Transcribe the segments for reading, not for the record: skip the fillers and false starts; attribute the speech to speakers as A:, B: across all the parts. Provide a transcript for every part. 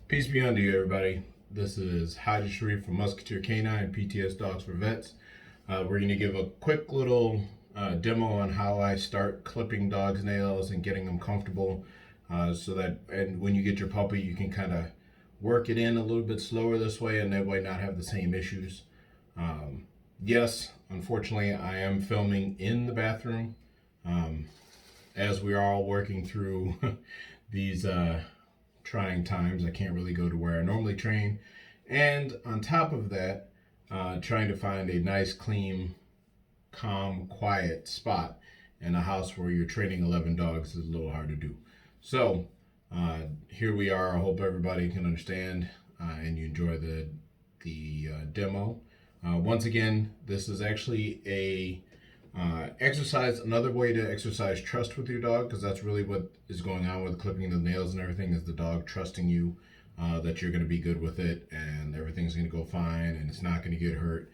A: Peace be unto you, everybody. This is Haji Sharif from Musketeer Canine and PTS Dogs for Vets. We're going to give a quick little demo on how I start clipping dogs' nails and getting them comfortable, so that and when you get your puppy, you can kind of work it in a little bit slower this way, and that way not have the same issues. Yes, unfortunately, I am filming in the bathroom as we are all working through these trying times. I can't really go to where I normally train. And on top of that, trying to find a nice, clean, calm, quiet spot in a house where you're training 11 dogs is a little hard to do. So here we are. I hope everybody can understand and you enjoy the demo. Once again, this is actually a exercise, another way to exercise trust with your dog, because that's really what is going on with clipping the nails and everything, is the dog trusting you that you're going to be good with it and everything's going to go fine and it's not going to get hurt.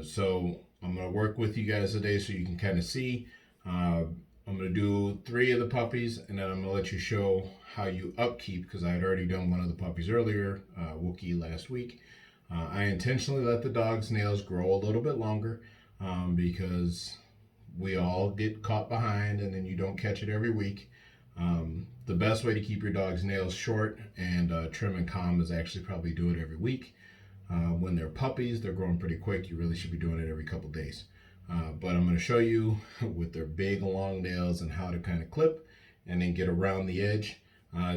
A: So I'm going to work with you guys today so you can kind of see. I'm going to do 3 of the puppies, and then I'm going to let you show how you upkeep, because I had already done one of the puppies earlier, Wookie, last week. I intentionally let the dog's nails grow a little bit longer because we all get caught behind and then you don't catch it every week. The best way to keep your dog's nails short and trim and calm is actually probably do it every week. When they're puppies, they're growing pretty quick. You really should be doing it every couple days. But I'm going to show you with their big long nails and how to kind of clip and then get around the edge.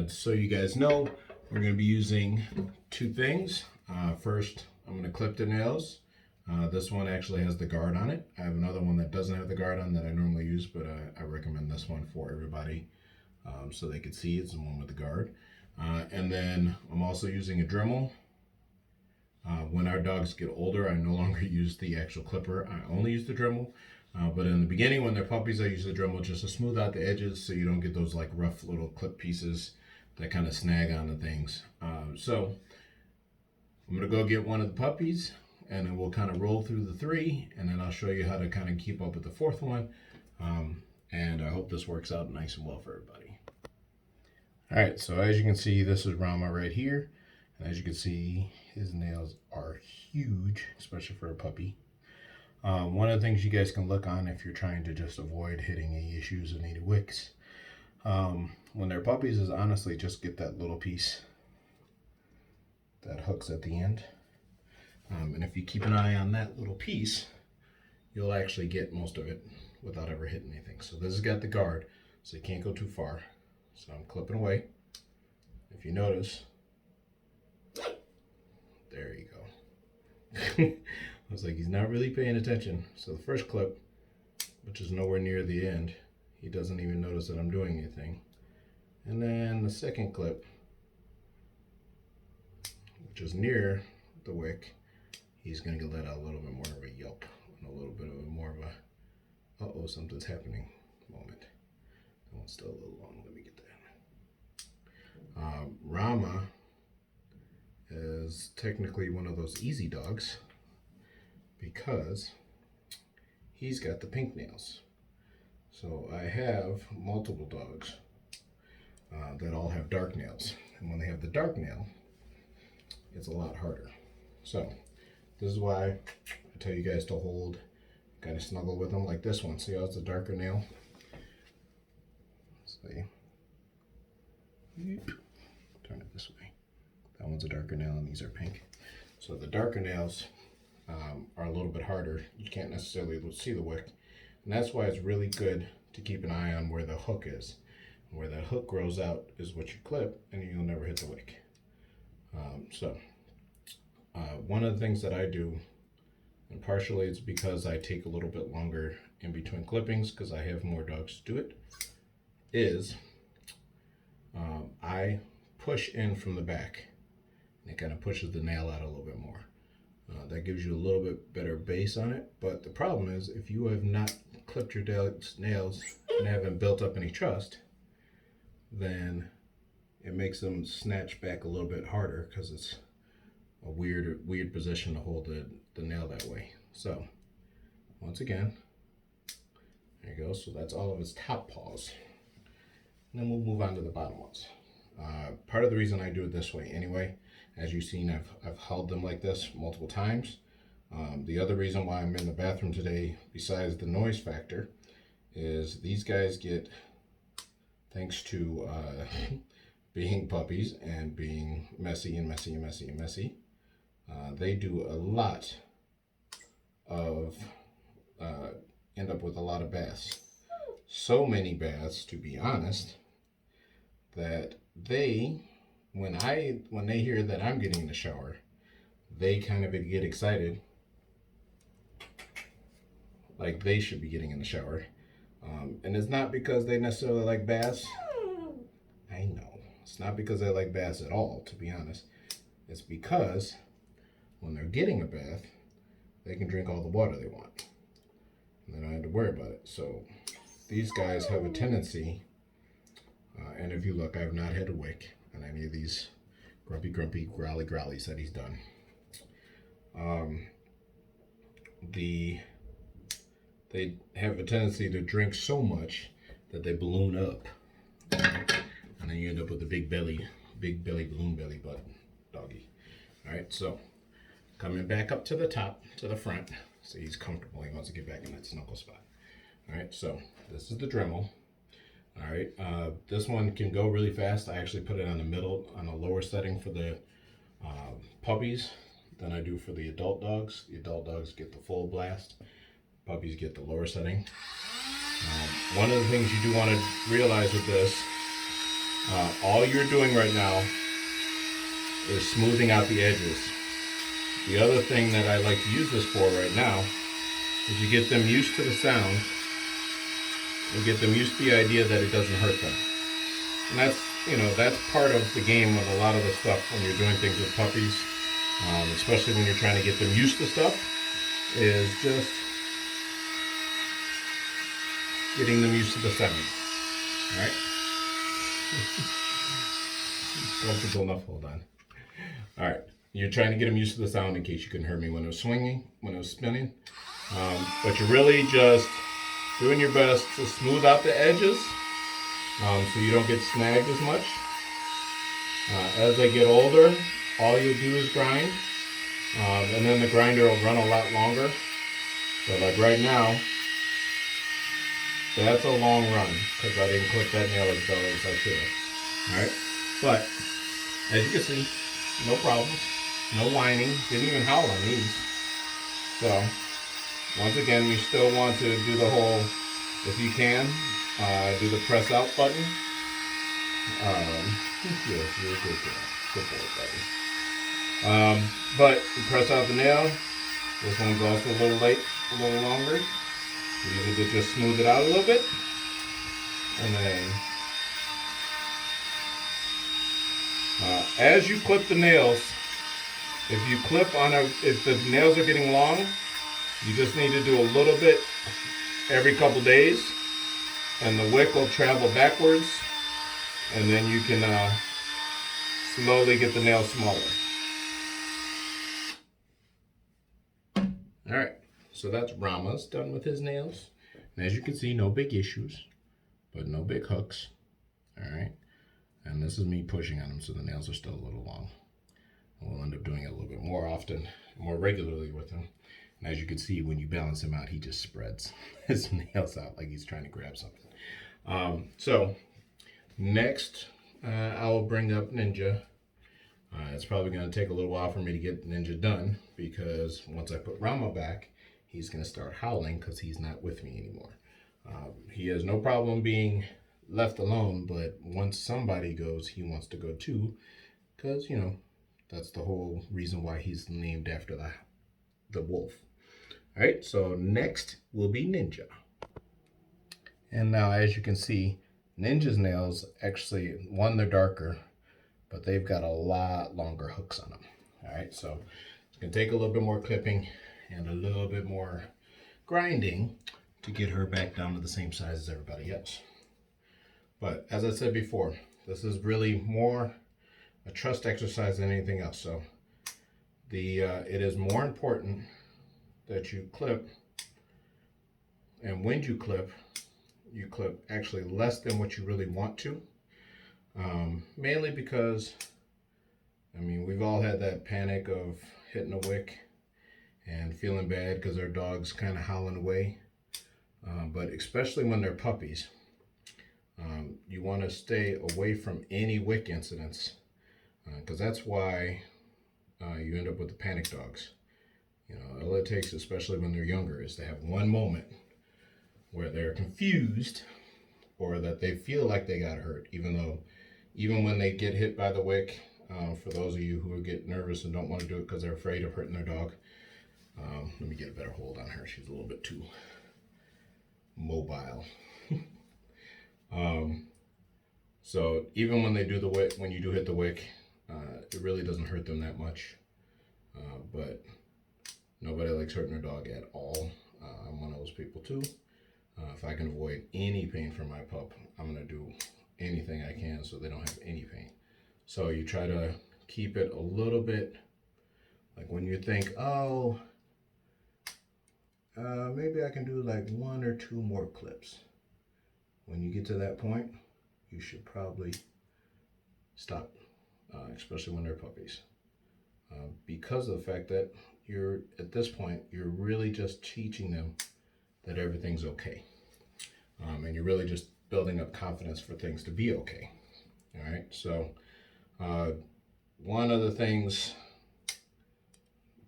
A: So you guys know, we're going to be using 2 things. First, I'm going to clip the nails. This one actually has the guard on it. I have another one that doesn't have the guard on that I normally use, but I recommend this one for everybody so they can see it's the one with the guard. And then I'm also using a Dremel. When our dogs get older, I no longer use the actual clipper. I only use the Dremel. But in the beginning, when they're puppies, I use the Dremel just to smooth out the edges so you don't get those like rough little clip pieces that kind of snag onto things. So I'm going to go get one of the puppies, and then we'll kind of roll through the 3, and then I'll show you how to kind of keep up with the 4th one. And I hope this works out nice and well for everybody. All right, so as you can see, this is Rama right here. And as you can see, his nails are huge, especially for a puppy. One of the things you guys can look on if you're trying to just avoid hitting any issues and any wicks, when they're puppies, is honestly just get that little piece that hooks at the end. And if you keep an eye on that little piece, you'll actually get most of it without ever hitting anything. So this has got the guard, so you can't go too far. So I'm clipping away. If you notice, there you go. I was like, he's not really paying attention. So the first clip, which is nowhere near the end, he doesn't even notice that I'm doing anything. And then the second clip, which is near the wick, he's going to let out a little bit more of a yelp and a little bit of a more of a uh-oh, something's happening moment. That one's still a little long. Let me get that. Rama is technically one of those easy dogs because he's got the pink nails. So I have multiple dogs that all have dark nails. And when they have the dark nail, it's a lot harder. So this is why I tell you guys to hold, kind of snuggle with them like this one. See how it's a darker nail? See? Turn it this way. That one's a darker nail and these are pink. So the darker nails are a little bit harder. You can't necessarily see the wick. And that's why it's really good to keep an eye on where the hook is. Where that hook grows out is what you clip, and you'll never hit the wick. One of the things that I do, and partially it's because I take a little bit longer in between clippings because I have more dogs to do it, is I push in from the back. And it kind of pushes the nail out a little bit more. That gives you a little bit better base on it. But the problem is, if you have not clipped your nails and haven't built up any trust, then it makes them snatch back a little bit harder because it's a weird position to hold the nail that way. So once again, there you go. So that's all of his top paws. And then we'll move on to the bottom ones. Part of the reason I do it this way anyway, as you've seen, I've held them like this multiple times. The other reason why I'm in the bathroom today, besides the noise factor, is these guys get, thanks to being puppies and being messy and messy and messy and messy, they do a lot of, end up with a lot of baths. So many baths, to be honest, that they, when they hear that I'm getting in the shower, they kind of get excited, like they should be getting in the shower. And it's not because they necessarily like baths. I know. It's not because they like baths at all, to be honest. It's because when they're getting a bath, they can drink all the water they want. And they don't have to worry about it. So these guys have a tendency, and if you look, I've not had a wick on any of these grumpy, growly growlies that he's done. They have a tendency to drink so much that they balloon up. And then you end up with a big belly, balloon belly butt doggy. All right, so coming back up to the top, to the front, so he's comfortable. He wants to get back in that snuggle spot. All right, so this is the Dremel. All right, this one can go really fast. I actually put it on the middle, on a lower setting for the puppies than I do for the adult dogs. The adult dogs get the full blast. Puppies get the lower setting. One of the things you do want to realize with this, all you're doing right now is smoothing out the edges. The other thing that I like to use this for right now is you get them used to the sound and get them used to the idea that it doesn't hurt them. And that's, that's part of the game with a lot of the stuff when you're doing things with puppies, especially when you're trying to get them used to stuff, is just getting them used to the sound. All right? Comfortable enough, hold on. All right, you're trying to get them used to the sound in case you couldn't hear me when it was swinging, when it was spinning. But you're really just doing your best to smooth out the edges so you don't get snagged as much. As they get older, all you'll do is grind. And then the grinder will run a lot longer. So like right now, that's a long run because I didn't clip that nail as well as I should have. All right, but as you can see, no problems, no whining, didn't even howl on these. So once again, you still want to do the whole, if you can, do the press out button. Yes, you're a good girl. Good boy, buddy. But you press out the nail. This one's also a little late, a little longer. You need to just smooth it out a little bit. And then, as you clip the nails, if the nails are getting long, you just need to do a little bit every couple days, and the wick will travel backwards, and then you can slowly get the nails smaller. All right, so that's Rama's done with his nails. And as you can see, no big issues, but no big hooks. All right, and this is me pushing on him, so the nails are still a little long. We'll end up doing it a little bit more often, more regularly with him. And as you can see, when you balance him out, he just spreads his nails out like he's trying to grab something. So next, I'll bring up Ninja. It's probably going to take a little while for me to get Ninja done because once I put Rama back, he's going to start howling because he's not with me anymore. He has no problem being left alone, but once somebody goes, he wants to go too because, that's the whole reason why he's named after the wolf. All right, so next will be Ninja. And now, as you can see, Ninja's nails actually, one, they're darker, but they've got a lot longer hooks on them. All right, so it's gonna take a little bit more clipping and a little bit more grinding to get her back down to the same size as everybody else. But as I said before, this is really more a trust exercise than anything else. So it is more important that you clip, and when you clip actually less than what you really want to. Mainly because, I mean, we've all had that panic of hitting a wick and feeling bad because our dog's kind of howling away. But especially when they're puppies, you want to stay away from any wick incidents, because that's why you end up with the panic dogs. You know, all it takes, especially when they're younger, is to have one moment where they're confused or that they feel like they got hurt, even when they get hit by the wick, for those of you who get nervous and don't want to do it because they're afraid of hurting their dog, let me get a better hold on her. She's a little bit too mobile. So even when they do the wick, when you do hit the wick, it really doesn't hurt them that much. But nobody likes hurting their dog at all. I'm one of those people too. If I can avoid any pain for my pup, I'm gonna do anything I can so they don't have any pain. So you try to keep it a little bit, like when you think, oh, maybe I can do like 1 or 2 more clips. When you get to that point, you should probably stop, especially when they're puppies. Because of the fact that at this point, you're really just teaching them that everything's okay. And you're really just building up confidence for things to be okay. All right, so one of the things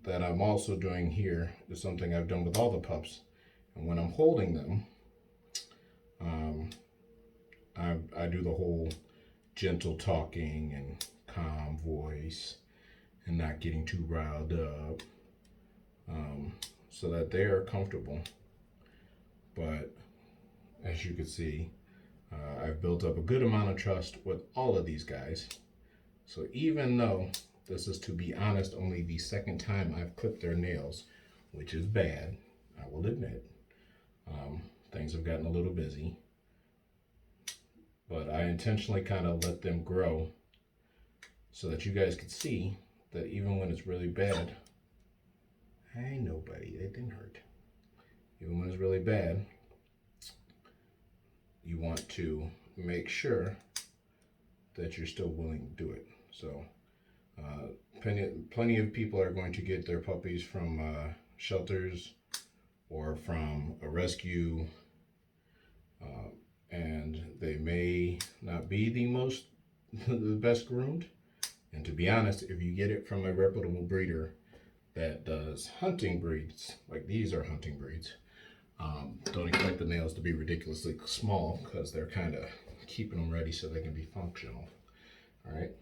A: that I'm also doing here is something I've done with all the pups. And when I'm holding them, I do the whole gentle talking and calm voice and not getting too riled up, so that they are comfortable. But as you can see, I've built up a good amount of trust with all of these guys. So even though this is, to be honest, only the second time I've clipped their nails, which is bad, I will admit, things have gotten a little busy. But I intentionally kind of let them grow so that you guys could see that even when it's really bad, hey, nobody, it didn't hurt. Even when it's really bad, you want to make sure that you're still willing to do it. So plenty of people are going to get their puppies from shelters or from a rescue, and they may not be the best groomed. And to be honest, if you get it from a reputable breeder that does hunting breeds, like these are hunting breeds, don't expect the nails to be ridiculously small, because they're kind of keeping them ready so they can be functional. All right.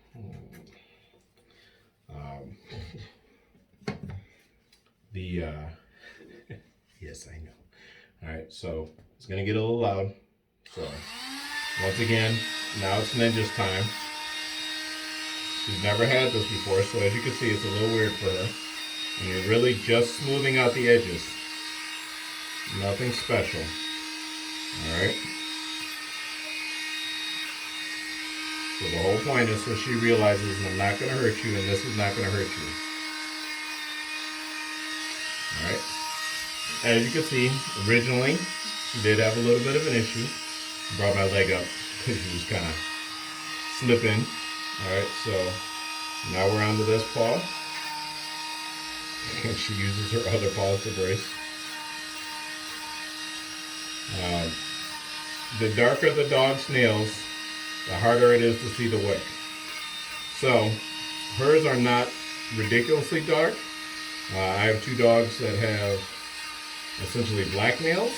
A: Yes, I know. All right, so it's gonna get a little loud. So once again, now it's Ninja's time. She's never had this before, so as you can see, it's a little weird for her. And you're really just smoothing out the edges. Nothing special. All right. So the whole point is so she realizes I'm not going to hurt you, and this is not going to hurt you. All right. As you can see, originally she did have a little bit of an issue. Brought my leg up because she was kind of slipping. All right. So now we're onto this paw, and she uses her other paws to brace. The darker the dog's nails, the harder it is to see the wick. So hers are not ridiculously dark. I have 2 dogs that have essentially black nails.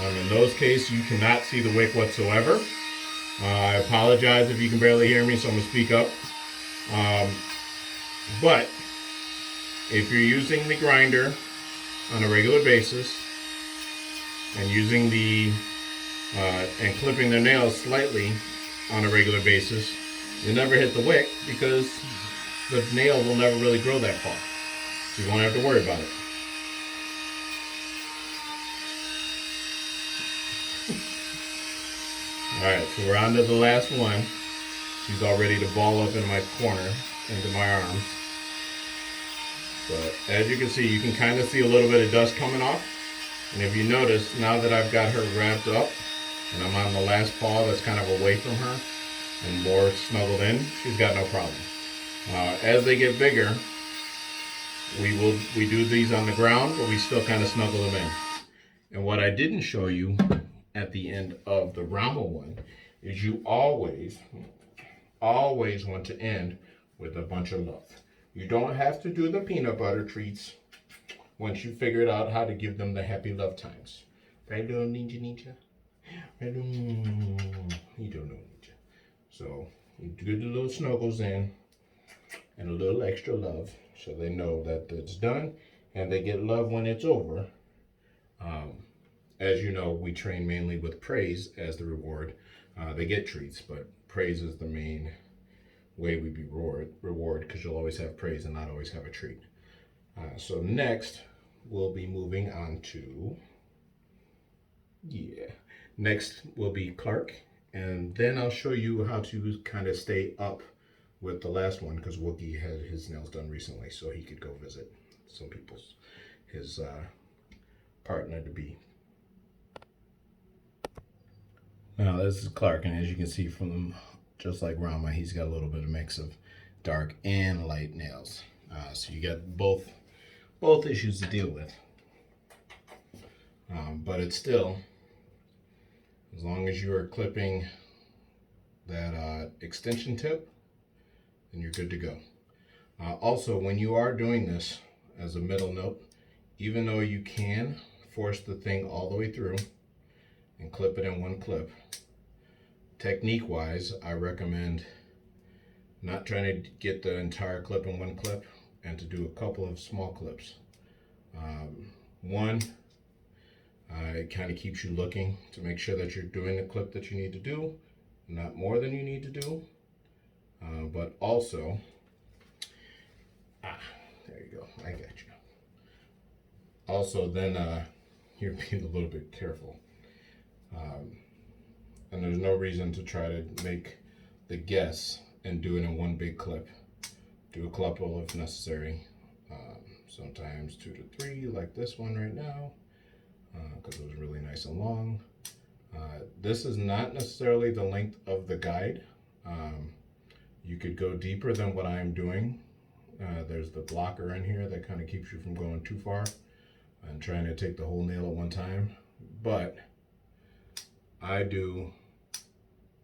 A: In those cases, you cannot see the wick whatsoever. I apologize if you can barely hear me, so I'm going to speak up. But if you're using the grinder on a regular basis and using and clipping their nails slightly on a regular basis, you'll never hit the wick because the nail will never really grow that far. So you won't have to worry about it. Alright, so we're on to the last one. She's all ready to ball up in my corner, into my arms. But as you can see, you can kind of see a little bit of dust coming off. And if you notice, now that I've got her wrapped up, and I'm on the last paw that's kind of away from her, and more snuggled in, she's got no problem. As they get bigger, we do these on the ground, but we still kind of snuggle them in. And what I didn't show you at the end of the Dremel one is you always want to end with a bunch of love. You don't have to do the peanut butter treats once you figured out how to give them the happy love times. Right, little ninja? Right, you don't know ninja. So you do the little snuggles in and a little extra love so they know that it's done and they get love when it's over. As you know, we train mainly with praise as the reward. They get treats, but praise is the main way we be reward because you'll always have praise and not always have a treat. So next, we'll be moving on to, next will be Clark. And then I'll show you how to kind of stay up with the last one because Wookie had his nails done recently so he could go visit some people's, his partner to be. Now this is Clark, and as you can see from them, just like Rama, he's got a little bit of mix of dark and light nails. So you got both issues to deal with. But it's still, as long as you are clipping that extension tip, then you're good to go. Also, when you are doing this as a middle note, even though you can force the thing all the way through and clip it in one clip, technique wise, I recommend not trying to get the entire clip in one clip and to do a couple of small clips. One, it kind of keeps you looking to make sure that you're doing the clip that you need to do, not more than you need to do. But also, there you go, I got you. Also, then you're being a little bit careful. And there's no reason to try to make the guess and do it in one big clip. Do a couple if necessary. Sometimes 2 to 3, like this one right now, because it was really nice and long. This is not necessarily the length of the guide. You could go deeper than what I am doing. There's the blocker in here that kind of keeps you from going too far and trying to take the whole nail at one time. But I do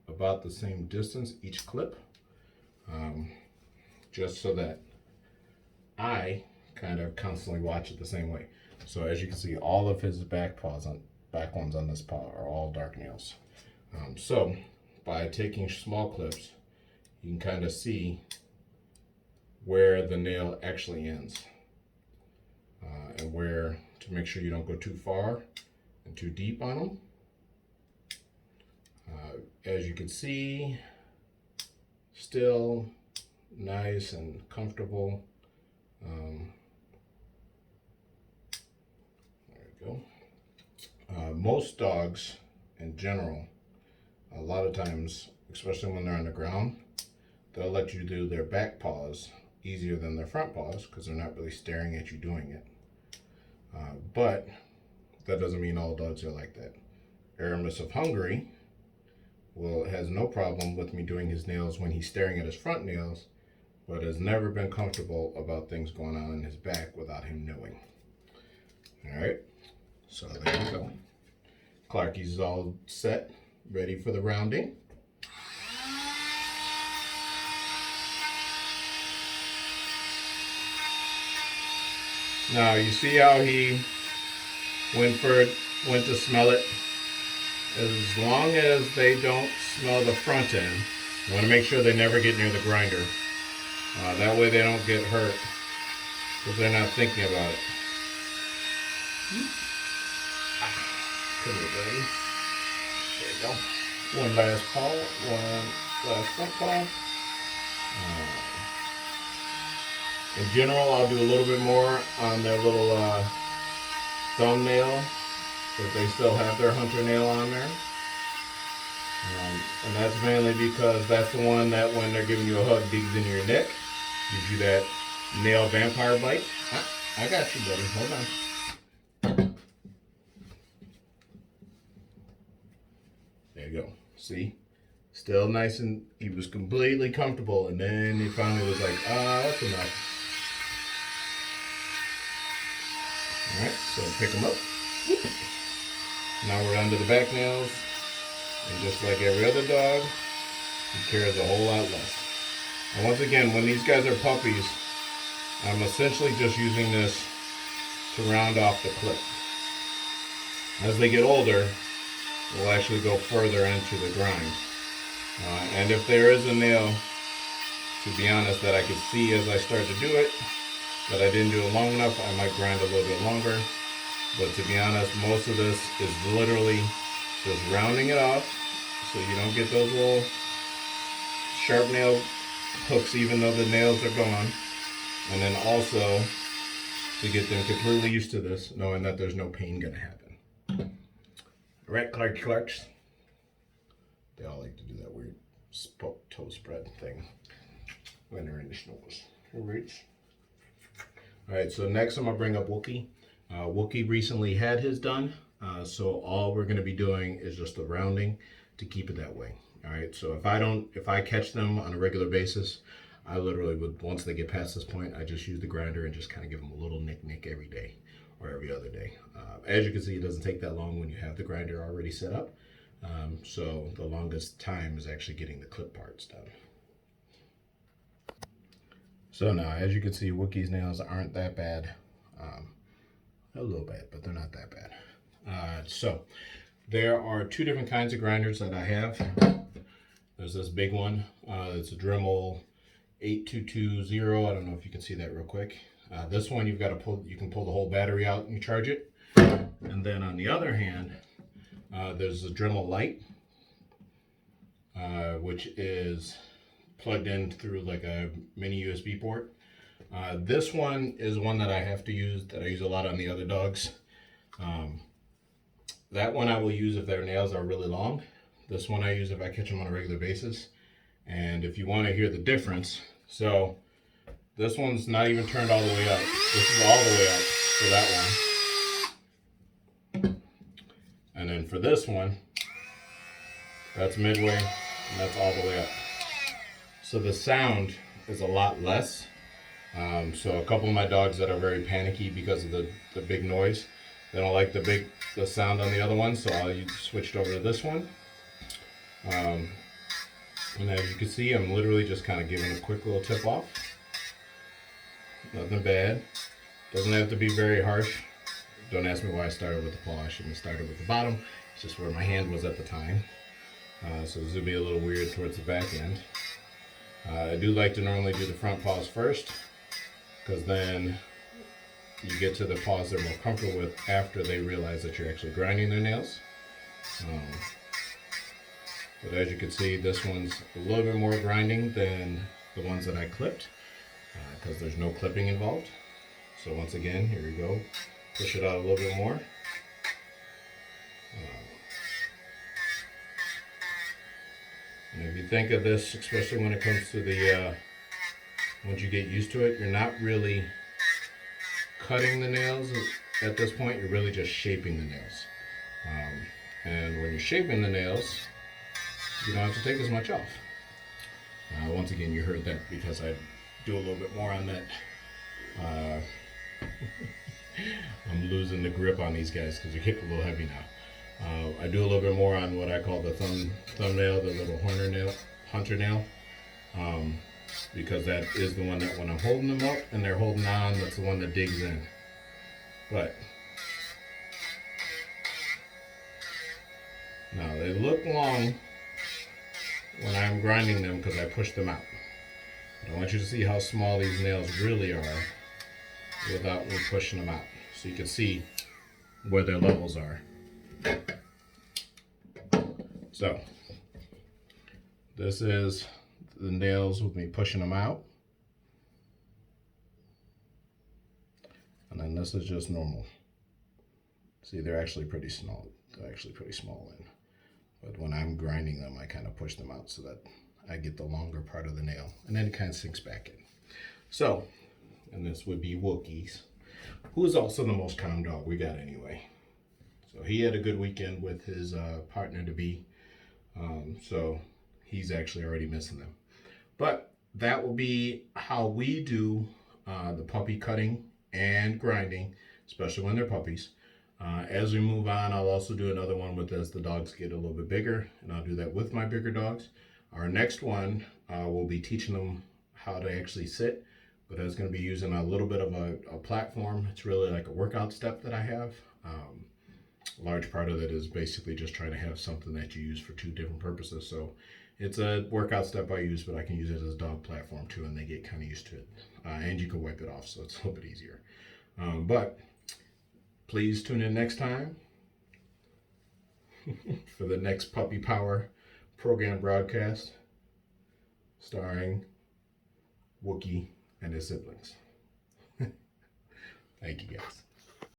A: about the same distance each clip, just so that I kind of constantly watch it the same way. So as you can see, all of his back ones on this paw are all dark nails. So by taking small clips, you can kind of see where the nail actually ends, and where to make sure you don't go too far and too deep on them. As you can see, still nice and comfortable. There you go. Most dogs in general, a lot of times, especially when they're on the ground, they'll let you do their back paws easier than their front paws because they're not really staring at you doing it. But that doesn't mean all dogs are like that. Aramis of Hungary has no problem with me doing his nails when he's staring at his front nails, but has never been comfortable about things going on in his back without him knowing. All right, so there we go. Clarky's all set, ready for the rounding. Now you see how he went to smell it? As long as they don't smell the front end, you want to make sure they never get near the grinder. That way they don't get hurt because they're not thinking about it. Come here, buddy. There you go. One last paw, one last front paw. In general, I'll do a little bit more on their little thumbnail if they still have their hunter nail on there. And that's mainly because that's the one that when they're giving you a hug digs into your neck, gives you that nail vampire bite. I got you, buddy. Hold on. There you go. See? Still Still nice, and he was completely comfortable, and then he finally was like, that's enough. Alright, so pick him up. Now we're onto the back nails, and just like every other dog, he cares a whole lot less. And once again, when these guys are puppies, I'm essentially just using this to round off the clip. As they get older, we'll actually go further into the grind. And if there is a nail, to be honest, that I could see as I start to do it, that I didn't do it long enough, I might grind a little bit longer. But to be honest, most of this is literally just rounding it off so you don't get those little sharp nail hooks even though the nails are gone. And then also to get them completely used to this, knowing that there's no pain gonna happen. Alright, Clarks. They all like to do that weird toe spread thing when they're in the snows. Alright, so next I'm gonna bring up Wookie. Wookie recently had his done, so all we're gonna be doing is just the rounding to keep it that way. Alright, so if I catch them on a regular basis, I literally would, once they get past this point, I just use the grinder and just kind of give them a little nick every day or every other day. As you can see, it doesn't take that long when you have the grinder already set up. So the longest time is actually getting the clip parts done. So now, as you can see, Wookie's nails aren't that bad. A little bad, but they're not that bad. So there are two different kinds of grinders that I have. There's this big one. It's a Dremel 8220. I don't know if you can see that real quick. This one you can pull the whole battery out and you charge it. And then on the other hand, there's the Dremel Lite, which is plugged in through like a mini USB port. This one is one that I have to use, that I use a lot on the other dogs. That one I will use if their nails are really long. This one I use if I catch them on a regular basis. And if you want to hear the difference, so this one's not even turned all the way up. This is all the way up for that one. And then for this one, that's midway, and that's all the way up. So the sound is a lot less. So a couple of my dogs that are very panicky because of the big noise, they don't like the sound on the other one, so I switched over to this one. And as you can see, I'm literally just kind of giving a quick little tip off. Nothing bad. Doesn't have to be very harsh. Don't ask me why I started with the paw. I shouldn't have started with the bottom. It's just where my hand was at the time. So this will be a little weird towards the back end. I do like to normally do the front paws first, because then you get to the paws they're more comfortable with after they realize that you're actually grinding their nails. But as you can see, this one's a little bit more grinding than the ones that I clipped, because there's no clipping involved. So once again, here we go. Push it out a little bit more. And if you think of this, especially when it comes to the, once you get used to it, you're not really cutting the nails at this point, you're really just shaping the nails. And when you're shaping the nails, you don't have to take as much off. Once again, you heard that because I do a little bit more on that. I'm losing the grip on these guys because they're getting a little heavy now. I do a little bit more on what I call the thumbnail, the little hunter nail, because that is the one that when I'm holding them up and they're holding on, that's the one that digs in. But now they look long when I'm grinding them because I push them out. But I want you to see how small these nails really are without me pushing them out, so you can see where their levels are. So this is the nails with me pushing them out, and then this is just normal. See, they're actually pretty small. They're actually pretty small in, but when I'm grinding them, I kind of push them out so that I get the longer part of the nail, and then it kind of sinks back in. So, and this would be Wookie's, who is also the most calm dog we got anyway. So he had a good weekend with his partner to be. So he's actually already missing them. But that will be how we do the puppy cutting and grinding, especially when they're puppies. As we move on, I'll also do another one with as the dogs get a little bit bigger, and I'll do that with my bigger dogs. Our next one, we'll be teaching them how to actually sit, but it's going to be using a little bit of a platform. It's really like a workout step that I have. A large part of it is basically just trying to have something that you use for two different purposes. So it's a workout step I use, but I can use it as a dog platform too, and they get kind of used to it. And you can wipe it off, so it's a little bit easier. But please tune in next time for the next Puppy Power program broadcast starring Wookie and his siblings. Thank you guys.